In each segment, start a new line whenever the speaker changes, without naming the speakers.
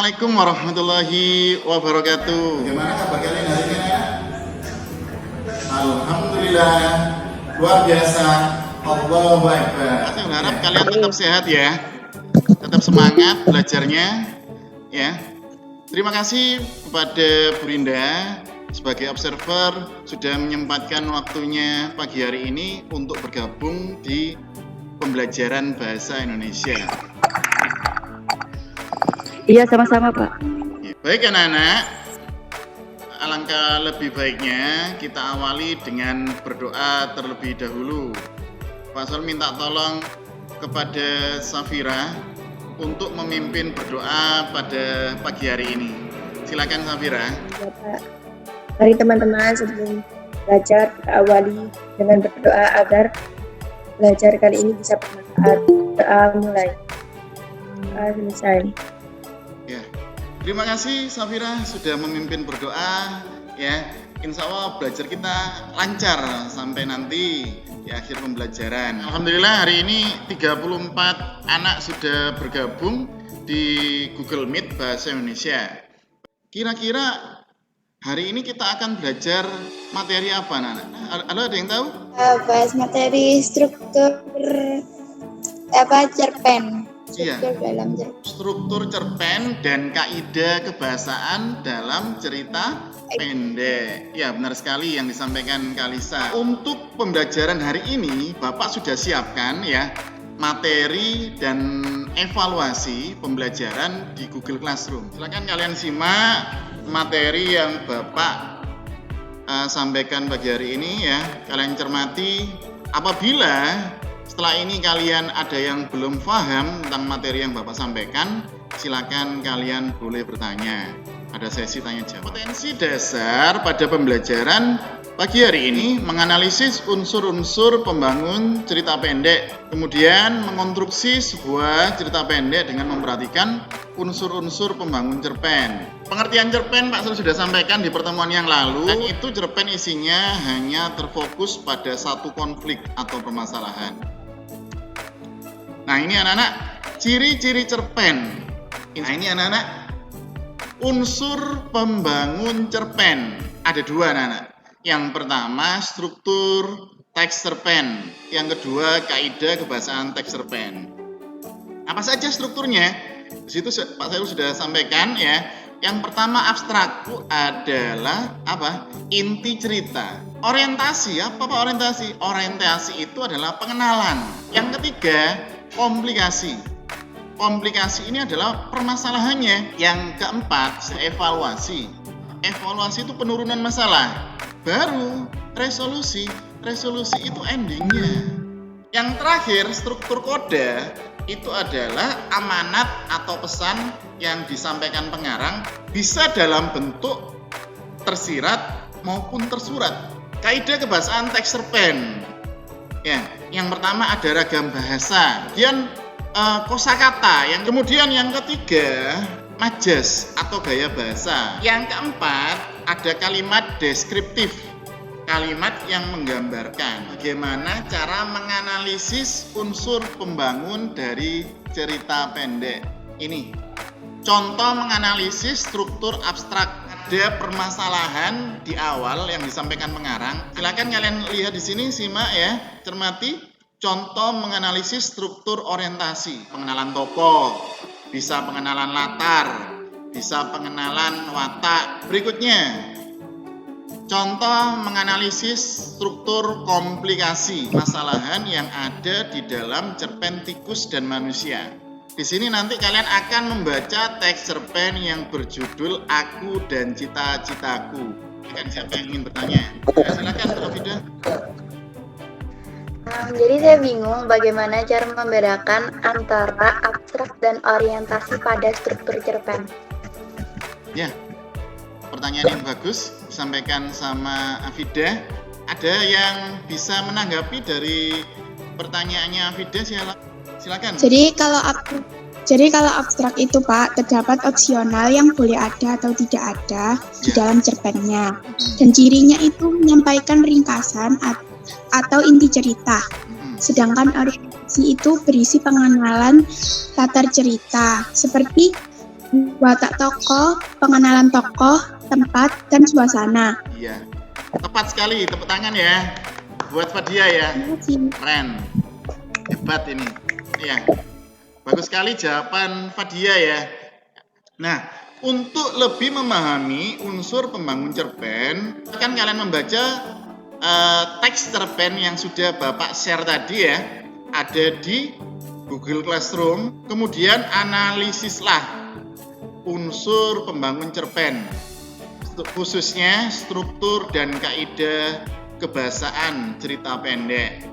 Assalamualaikum warahmatullahi wabarakatuh.
Bagaimana kabar kalian hari ini ya? Alhamdulillah, luar biasa. Allahu Akbar.
Saya berharap kalian tetap sehat ya, tetap semangat belajarnya ya. Terima kasih kepada Bu Rinda sebagai observer sudah menyempatkan waktunya pagi hari ini untuk bergabung di pembelajaran bahasa Indonesia.
Iya, sama-sama Pak.
Baik anak-anak, alangkah lebih baiknya kita awali dengan berdoa terlebih dahulu. Pak Sol minta tolong kepada Safira untuk memimpin berdoa pada pagi hari ini. Silakan Safira.
Ya, Pak. Mari teman-teman sebelum belajar kita awali dengan berdoa agar belajar kali ini bisa bermanfaat. Doa mulai. Selesai.
Ya, terima kasih Safira sudah memimpin berdoa ya. Insya Allah belajar kita lancar sampai nanti di akhir pembelajaran. Alhamdulillah hari ini 34 anak sudah bergabung di Google Meet Bahasa Indonesia. Kira-kira hari ini kita akan belajar materi apa, Nana? Ada yang tahu?
Bahas materi struktur cerpen. Struktur dalam cerpen.
Struktur cerpen dan kaidah kebahasaan dalam cerita pendek. Ya, benar sekali yang disampaikan Kalisa. Untuk pembelajaran hari ini, Bapak sudah siapkan ya materi dan evaluasi pembelajaran di Google Classroom. Silakan kalian simak materi yang Bapak sampaikan pagi hari ini ya. Kalian cermati. Apabila setelah ini kalian ada yang belum paham tentang materi yang Bapak sampaikan, silakan kalian boleh bertanya. Ada sesi tanya jawab. Potensi dasar pada pembelajaran pagi hari ini menganalisis unsur-unsur pembangun cerita pendek, kemudian mengonstruksi sebuah cerita pendek dengan memperhatikan unsur-unsur pembangun cerpen. Pengertian cerpen Pak Sel sudah sampaikan di pertemuan yang lalu, dan itu cerpen isinya hanya terfokus pada satu konflik atau permasalahan. Nah ini anak-anak, ciri-ciri cerpen. Nah ini anak-anak, unsur pembangun cerpen. Ada dua anak-anak. Yang pertama struktur teks cerpen. Yang kedua kaidah kebahasaan teks cerpen. Apa saja strukturnya? Di situ Pak Sayu sudah sampaikan ya. Yang pertama abstrak adalah apa? Inti cerita. Orientasi, apa Pak orientasi? Orientasi itu adalah pengenalan. Yang ketiga komplikasi. Komplikasi ini adalah permasalahannya. Yang keempat evaluasi. Evaluasi itu penurunan masalah. Baru resolusi. Resolusi itu endingnya. Yang terakhir struktur kode itu adalah amanat atau pesan yang disampaikan pengarang bisa dalam bentuk tersirat maupun tersurat. Kaidah kebahasaan teks cerpen. Ya, yang pertama ada ragam bahasa, kemudian kosakata, yang kemudian yang ketiga majas atau gaya bahasa. Yang keempat ada kalimat deskriptif. Kalimat yang menggambarkan bagaimana cara menganalisis unsur pembangun dari cerita pendek. Ini contoh menganalisis struktur abstrak. Ada permasalahan di awal yang disampaikan pengarang. Silakan kalian lihat di sini, simak ya, cermati. Contoh menganalisis struktur orientasi. Pengenalan tokoh, bisa pengenalan latar, bisa pengenalan watak. Berikutnya contoh menganalisis struktur komplikasi, masalahan yang ada di dalam cerpen tikus dan manusia. Di sini nanti kalian akan membaca teks cerpen yang berjudul Aku dan Cita-Citaku. Siapa yang ingin bertanya? Ya, silakan Pak Fida.
Jadi saya bingung bagaimana cara membedakan antara abstrak dan orientasi pada struktur cerpen.
Ya, pertanyaan yang bagus disampaikan sama Afida. Ada yang bisa menanggapi dari pertanyaannya Afida? Silakan.
Jadi kalau abstrak itu Pak, terdapat opsional yang boleh ada atau tidak ada di dalam cerpennya. Dan cirinya itu menyampaikan ringkasan atau inti cerita. Sedangkan orientasi itu berisi pengenalan latar cerita, seperti watak tokoh, pengenalan tokoh, tempat, dan suasana.
Iya. Tepat sekali, tepuk tangan ya. Buat Fadia ya.
Terima kasih.
Keren. Hebat ini. Iya. Bagus sekali jawaban Fadia ya. Nah, untuk lebih memahami unsur pembangun cerpen, akan kalian membaca teks cerpen yang sudah Bapak share tadi ya. Ada di Google Classroom. Kemudian analisislah unsur pembangun cerpen, khususnya struktur dan kaidah kebahasaan cerita pendek.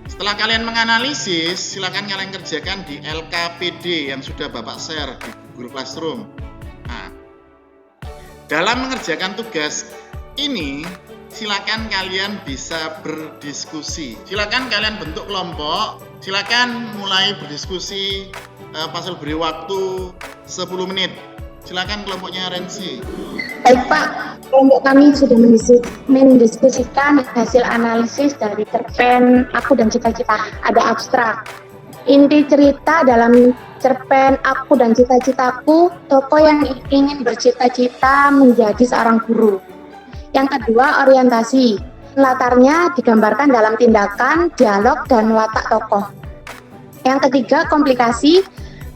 Setelah kalian menganalisis, silakan kalian kerjakan di LKPD yang sudah Bapak share di Google Classroom. Nah, dalam mengerjakan tugas ini, silakan kalian bisa berdiskusi. Silakan kalian bentuk kelompok, silakan mulai berdiskusi. Pasal beri waktu 10 menit. Silakan kelompoknya Rensi.
Baik Pak, kelompok kami sudah mendiskusikan hasil analisis dari cerpen Aku dan Cita-Cita. Ada abstrak. Inti cerita dalam cerpen Aku dan Cita-Citaku, tokoh yang ingin bercita-cita menjadi seorang guru. Yang kedua, orientasi. Latarnya digambarkan dalam tindakan, dialog, dan watak tokoh. Yang ketiga, komplikasi.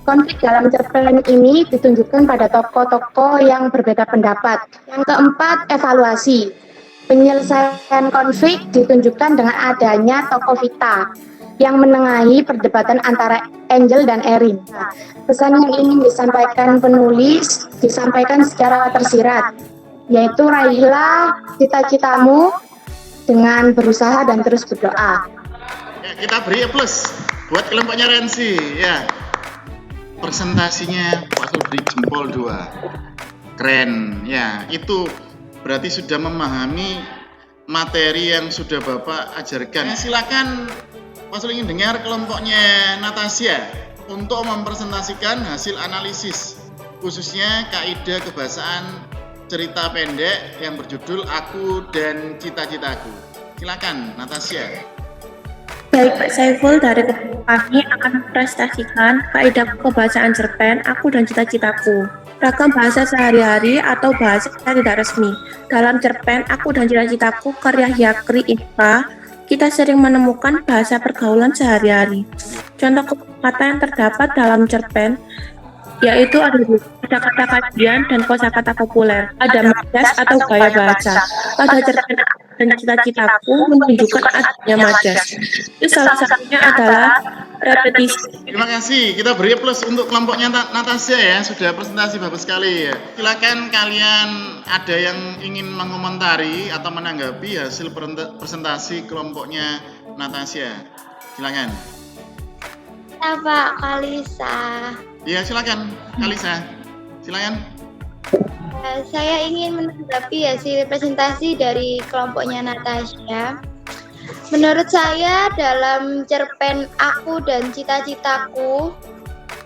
Konflik dalam cerpen ini ditunjukkan pada tokoh-tokoh yang berbeda pendapat. Yang keempat, evaluasi. Penyelesaian konflik ditunjukkan dengan adanya tokoh Vita yang menengahi perdebatan antara Angel dan Erin. Pesan yang ingin disampaikan penulis disampaikan secara tersirat, yaitu raihlah cita-citamu dengan berusaha dan terus berdoa.
Ya, kita beri plus buat kelompoknya Rensi ya. Presentasinya Pak beri jempol 2. Keren ya, itu berarti sudah memahami materi yang sudah Bapak ajarkan. Silakan Pak Sul ingin dengar kelompoknya Natasha untuk mempresentasikan hasil analisis, khususnya kaidah kebahasaan cerita pendek yang berjudul Aku dan Cita-Citaku. Silakan Natasha.
Baik, Pak Saiful, dari kelompok kami akan mempresentasikan kaidah kebahasaan cerpen Aku dan Cita-Citaku. Ragam bahasa sehari-hari atau bahasa tidak resmi. Dalam cerpen Aku dan Cita-Citaku karya Hyakri Iqbal, kita sering menemukan bahasa pergaulan sehari-hari. Contoh kata yang terdapat dalam cerpen yaitu ada kata kajian dan kosakata populer, ada majas atau gaya bahasa. Pada cerpen dan Cita-Citaku menunjukkan adanya majas. Itu salah satunya adalah repetisi.
Terima kasih. Kita beri plus untuk kelompoknya Natasha ya, sudah presentasi bagus sekali ya. Silakan kalian ada yang ingin mengomentari atau menanggapi hasil presentasi kelompoknya Natasha. Silakan.
Pak Kalisa.
Iya, silakan Kalisa. Silakan.
Saya ingin menanggapi hasil presentasi dari kelompoknya Natasha. Menurut saya dalam cerpen Aku dan Cita-Citaku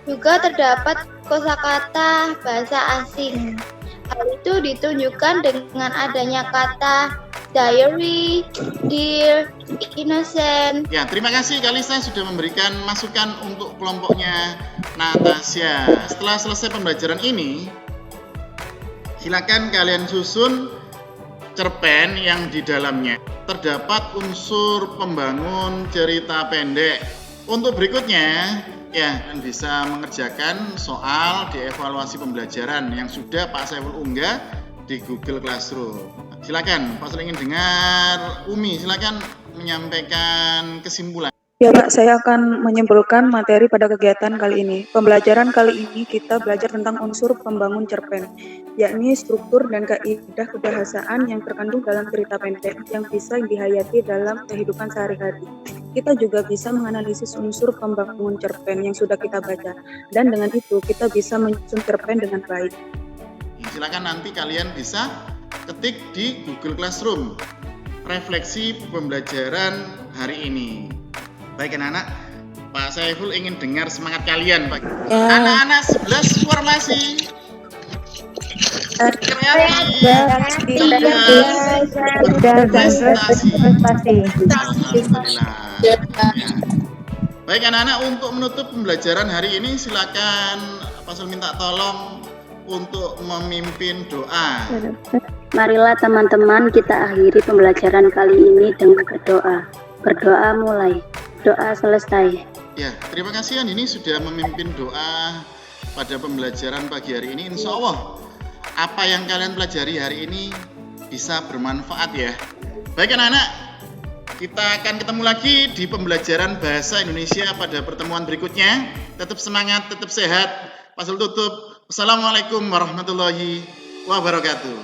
juga terdapat kosakata bahasa asing. Hal itu ditunjukkan dengan adanya kata diary, dear, innocent.
Ya, terima kasih Kalisa sudah memberikan masukan untuk kelompoknya Natasha. Setelah selesai pembelajaran ini, silakan kalian susun cerpen yang di dalamnya terdapat unsur pembangun cerita pendek. Untuk berikutnya, ya, kalian bisa mengerjakan soal di evaluasi pembelajaran yang sudah Pak Saiful unggah di Google Classroom. Silakan, Pak Saiful ingin dengar Umi, silakan menyampaikan kesimpulan.
Ya Pak, saya akan menyimpulkan materi pada kegiatan kali ini. Pembelajaran kali ini kita belajar tentang unsur pembangun cerpen, yakni struktur dan kaidah kebahasaan yang terkandung dalam cerita pendek yang bisa dihayati dalam kehidupan sehari-hari. Kita juga bisa menganalisis unsur pembangun cerpen yang sudah kita baca, dan dengan itu kita bisa menyusun cerpen dengan baik.
Silakan nanti kalian bisa ketik di Google Classroom refleksi pembelajaran hari ini. Baik anak-anak, Pak Saiful ingin dengar semangat kalian, Pak. Anak-anak 11 formasi. Baik anak-anak, untuk menutup pembelajaran hari ini silakan Fasul minta tolong untuk memimpin doa.
Marilah teman-teman kita akhiri pembelajaran kali ini dengan berdoa. Berdoa mulai, doa selesai.
Ya, terima kasih Andini sudah memimpin doa pada pembelajaran pagi hari ini. Insya Allah apa yang kalian pelajari hari ini bisa bermanfaat ya. Baik anak-anak, kita akan ketemu lagi di pembelajaran bahasa Indonesia pada pertemuan berikutnya. Tetap semangat, tetap sehat. Fasul tutup. Wassalamualaikum warahmatullahi wabarakatuh.